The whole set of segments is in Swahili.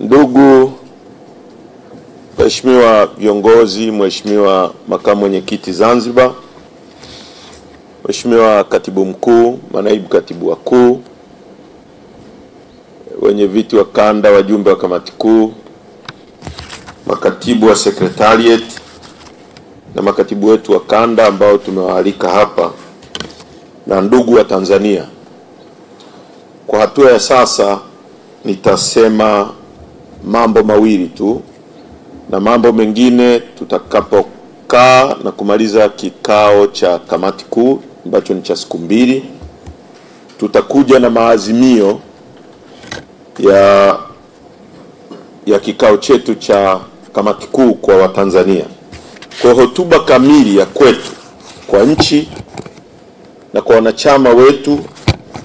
Ndugu Mheshimiwa viongozi, Mheshimiwa makamu mwenyekiti Zanzibar, Mheshimiwa katibu mkuu, manaibu katibu wakuu, wenye viti wa kanda, wajumbe wa kamati kuu, makatibu wa secretariat na makatibu wetu wa kanda ambao tumewaalika hapa, na ndugu wa Tanzania. Kwa hatua ya sasa nitasema mambo mawili tu, na mambo mengine tutakapokaa na kumaliza kikao cha kamati kuu ambacho ni cha siku 2, tutakuja na maazimio ya kikao chetu cha kamati kuu kwa Watanzania. Kwa hotuba kamili ya kwetu kwa nchi na kwa wanachama wetu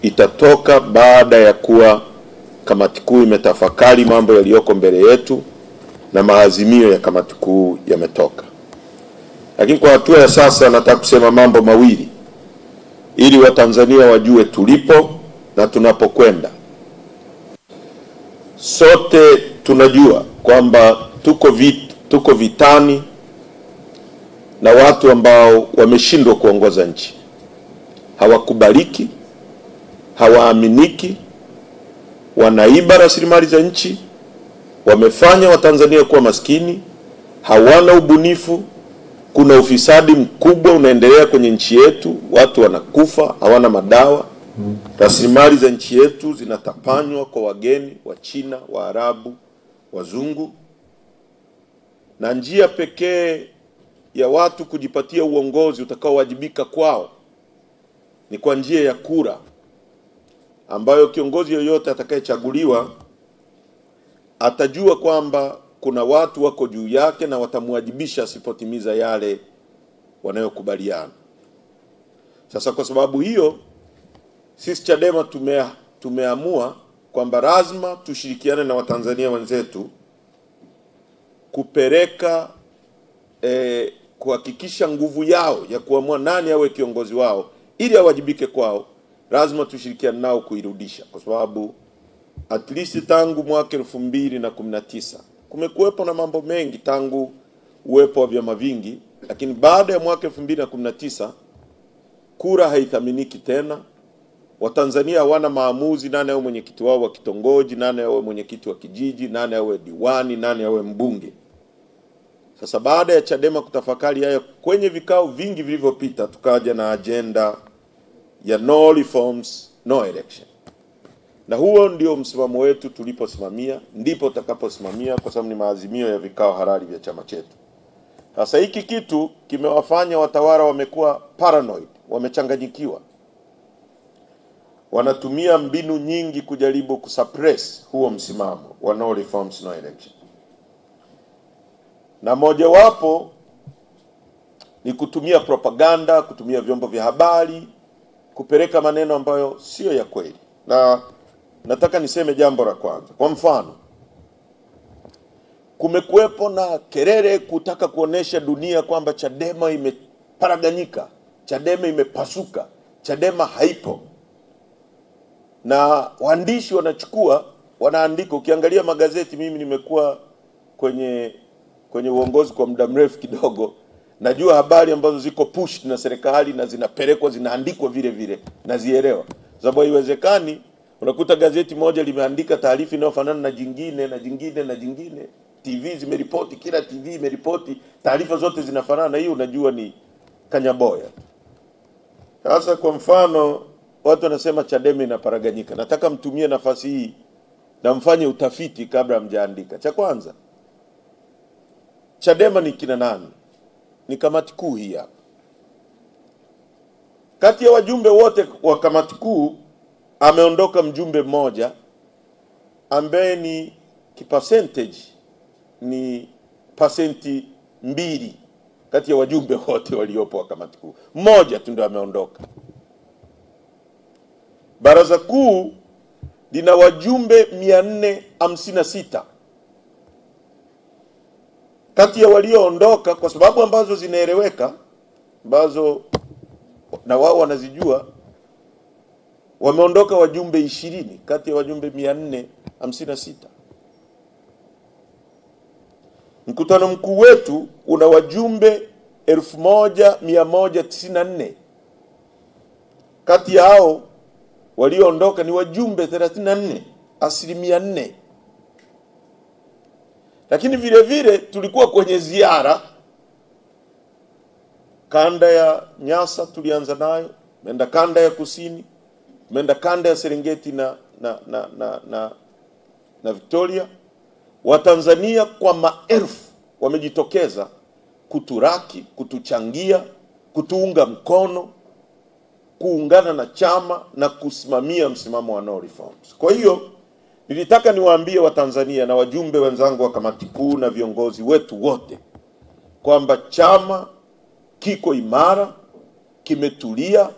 itatoka baada ya kuwa kamati kuu imetafakari mambo yaliyoko mbele yetu na maazimio ya kamati kuu yametoka. Lakini kwa hatua ya sasa nataka kusema mambo mawili ili Watanzania wajue tulipo na tunapokwenda. Sote tunajua kwamba tuko vitani na watu ambao wameshindwa kuongoza nchi. Hawakubaliki, hawaaminiki, wanaiba rasilimali za nchi, wamefanya Watanzania kuwa maskini, hawana ubunifu, kuna ufisadi mkubwa unaendelea kwenye nchi yetu, watu wanakufa, hawana madawa. Rasilimali za nchi yetu zinatapanywa kwa wageni, wa China, wa Arabu, wazungu. Na njia pekee ya watu kujipatia uongozi utakaowajibika kwao ni kwa njia ya kura, ambayo kiongozi yoyote atakayechaguliwa atajua kwamba kuna watu wako juu yake na watamwajibisha asipotimiza yale wanayokubaliana. Sasa kwa sababu hiyo sisi Chadema tumeamua kwamba lazima tushirikiane na Watanzania wenzetu kupeleka kuhakikisha nguvu yao ya kuamua nani awe kiongozi wao ili awajibike kwao. Lazima tushirikiane nao kuirudisha, kwa sababu at least tangu mwaka 2019 kumekuwepo na mambo mengi tangu uwepo wa vyama vingi, lakini baada ya mwaka 2019 kura haithaminiki tena. Watanzania hawana maamuzi nani awe mwenyekiti wao wa kitongoji, nani awe mwenyekiti wa kijiji, nani awe diwani, nani awe mbunge. Sasa baada ya Chadema kutafakari haya kwenye vikao vingi vilivyopita, tukaja na agenda ya no reforms, no election. Na huo ndio msimamo wetu tuliposimamia, ndipo tutakaposimamia, kwa sababu ni maazimio ya vikao halali vya chama chetu. Sasa hiki kitu kimewafanya watawala wamekuwa paranoid, wamechanganyikiwa. Wanatumia mbinu nyingi kujaribu kusuppress huo msimamo wa no reforms, no election. Na mojawapo ni kutumia propaganda, kutumia vyombo vya habari, kupeleka maneno ambayo sio ya kweli. Na nataka niseme jambo la kwanza. Kwa mfano, kumekuwepo na kelele kutaka kuonesha dunia kwamba Chadema imeparaganyika, Chadema imepasuka, Chadema haipo. Na waandishi wanaandika, ukiangalia magazeti, mimi nimekuwa kwenye uongozi kwa muda mrefu kidogo, najua habari ambazo ziko pushed na serikali na zinapelekwa, zinaandikwa vile vile, nazielewa. Sababu haiwezekani unakuta gazeti moja limeandika taarifa inayofanana na jingine na jingine na jingine. TV zimeripoti, kila TV imeripoti, taarifa zote zinafanana, hiyo unajua ni kanyaboya. Sasa kwa mfano, watu wanasema Chadema inaparaganyika. Nataka mtumie nafasi hii na mfanye utafiti kabla mjaandika. Cha kwanza, Chadema ni kina nani? Ni kamati kuu hii hapa. Kati ya wajumbe wote wa kamati kuu ameondoka mjumbe mmoja ambaye ni kipercentage ni pasenti 2 kati ya wajumbe wote waliopo wa kamati kuu. Mmoja tu ndio ameondoka. Baraza kuu lina wajumbe 456. Kati ya walioondoka, kwa sababu ambazo zinaeleweka, ambazo na wao wanazijua, wameondoka wajumbe 20 kati ya wajumbe 456. Mkutano mkuu wetu una wajumbe 1194. Kati ya hao walioondoka ni wajumbe 34, 4%. Lakini vile vile tulikuwa kwenye ziara kanda ya Nyasa, tulianza nayo, tumeenda kanda ya Kusini, tumeenda kanda ya Serengeti na Victoria. Watanzania kwa maelfu wamejitokeza kuturaki, kutuchangia, kutuunga mkono, kuungana na chama na kusimamia msimamo wa no reforms. Kwa hiyo nilitaka niwaambie Watanzania na wajumbe wenzangu wa kamati kuu na viongozi wetu wote kwamba chama kiko imara, kimetulia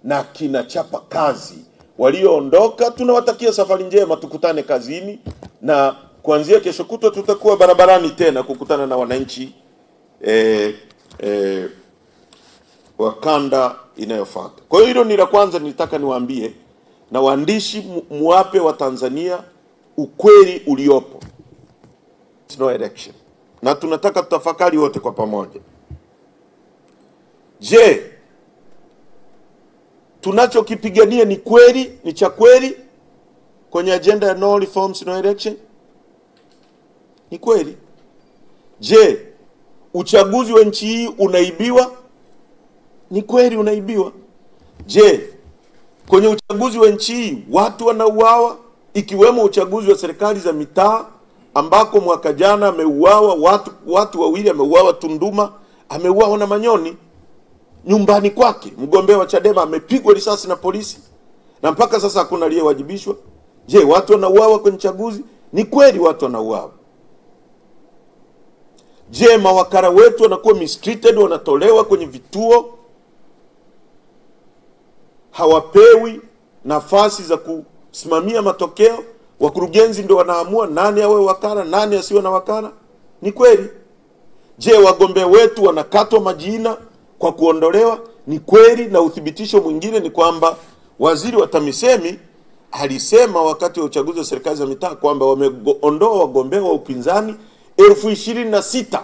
na kinachapa kazi. Walioondoka tunawatakia safari njema, tukutane kazini, na kuanzia kesho kutwa tutakuwa barabarani tena kukutana na wananchi wa kanda inayofuata. Kwa hiyo hilo ni la kwanza nilitaka niwaambie, na waandishi muwape wa Tanzania ukweli uliopo. No election. Na tunataka tutafakari wote kwa pamoja. Je, tunachokipigania ni kweli, ni cha kweli kwenye agenda ya no reforms no election? Ni kweli? Je, uchaguzi wa nchi hii unaibiwa? Ni kweli unaibiwa? Je, kwenye uchaguzi wa nchi hii watu wanauawa, ikiwemo uchaguzi wa serikali za mitaa ambako mwaka jana ameuawa watu wawili, ameuawa Tunduma, ameuawa na Manyoni nyumbani kwake. Mgombea wa Chadema amepigwa risasi na polisi na mpaka sasa hakuna aliyewajibishwa. Je, watu wanauawa kwenye uchaguzi? Ni kweli watu wanauawa. Je, mawakala wetu wanakuwa mistreated, wanatolewa kwenye vituo, hawapewi nafasi za kusimamia matokeo, wakurugenzi ndio wanaamua nani awe wakala, nani asiwe na wakala? Ni kweli? Je, wagombea wetu wanakatwa majina kwa kuondolewa? Ni kweli? Na uthibitisho mwingine ni kwamba waziri wa TAMISEMI alisema wakati wa uchaguzi wa serikali za mitaa kwamba wameondoa wagombea wa upinzani 26,000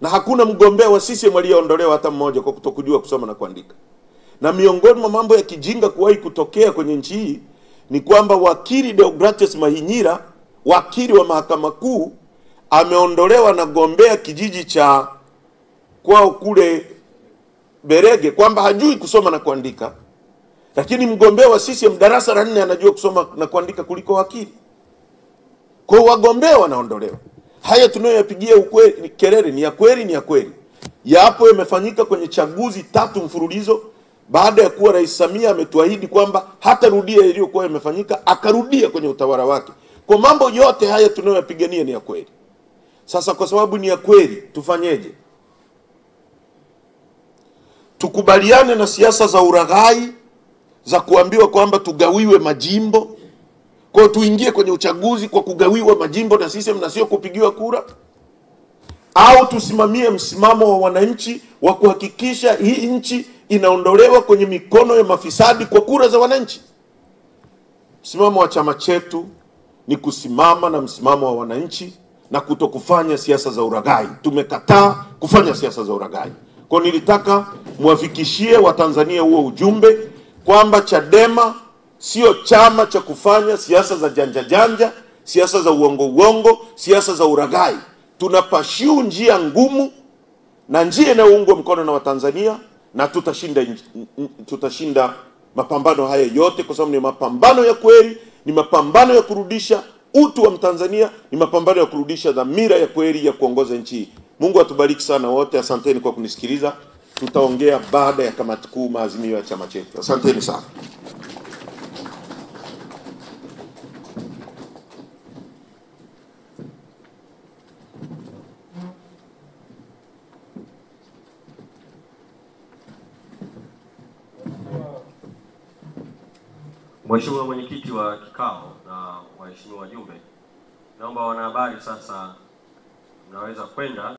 na hakuna mgombea wa CCM aliyeondolewa hata mmoja kwa kutokujua kusoma na kuandika. Na miongoni mwa mambo ya kijinga kuwahi kutokea kwenye nchi hii ni kwamba wakili Deogratias Mahinyira, wakili wa mahakama kuu, ameondolewa na gombea kijiji cha kwao kule Berege kwamba hajui kusoma na kuandika, lakini mgombea wa CCM darasa la 4 anajua kusoma na kuandika kuliko wakili. Kwa wagombea wanaondolewa. Haya tunayoyapigia ukweli kelele ni ya kweli, ni ya kweli. Yapo yamefanyika kwenye chaguzi 3 mfululizo baada ya kuwa Rais Samia ametuahidi kwamba hatarudia iliyokuwa imefanyika, akarudia kwenye utawala wake. Kwa mambo yote haya tunayoyapigania ni ya kweli. Sasa kwa sababu ni ya kweli, tufanyeje? Tukubaliane na siasa za uraghai za kuambiwa kwamba tugawiwe majimbo, kwa tuingie kwenye uchaguzi kwa kugawiwa majimbo na sisi mnasio kupigiwa kura? Au tusimamie msimamo wa wananchi wa kuhakikisha hii nchi inaondolewa kwenye mikono ya mafisadi kwa kura za wananchi? Msimamo wa chama chetu ni kusimama na msimamo wa wananchi na kutokufanya siasa za uraghai. Tumekataa kufanya siasa za uraghai. Kwa nilitaka muwafikishie Watanzania huo ujumbe kwamba Chadema sio chama cha kufanya siasa za janja janja, siasa za uongo, siasa za uraghai. Tunapashiu njia ngumu na njia inayoungwa mkono na Watanzania, na tutashinda mapambano haya yote kwa sababu ni mapambano ya kweli, ni mapambano ya kurudisha utu wa Mtanzania, ni mapambano ya kurudisha dhamira ya kweli ya kuongoza nchi. Mungu atubariki sana wote. Asanteni kwa kunisikiliza. Tutaongea baada ya kamati kuu maazimio ya chama chetu. Asanteni sana. Mheshimiwa mwenyekiti wa kikao na waheshimiwa wajumbe, naomba wanahabari sasa mnaweza kwenda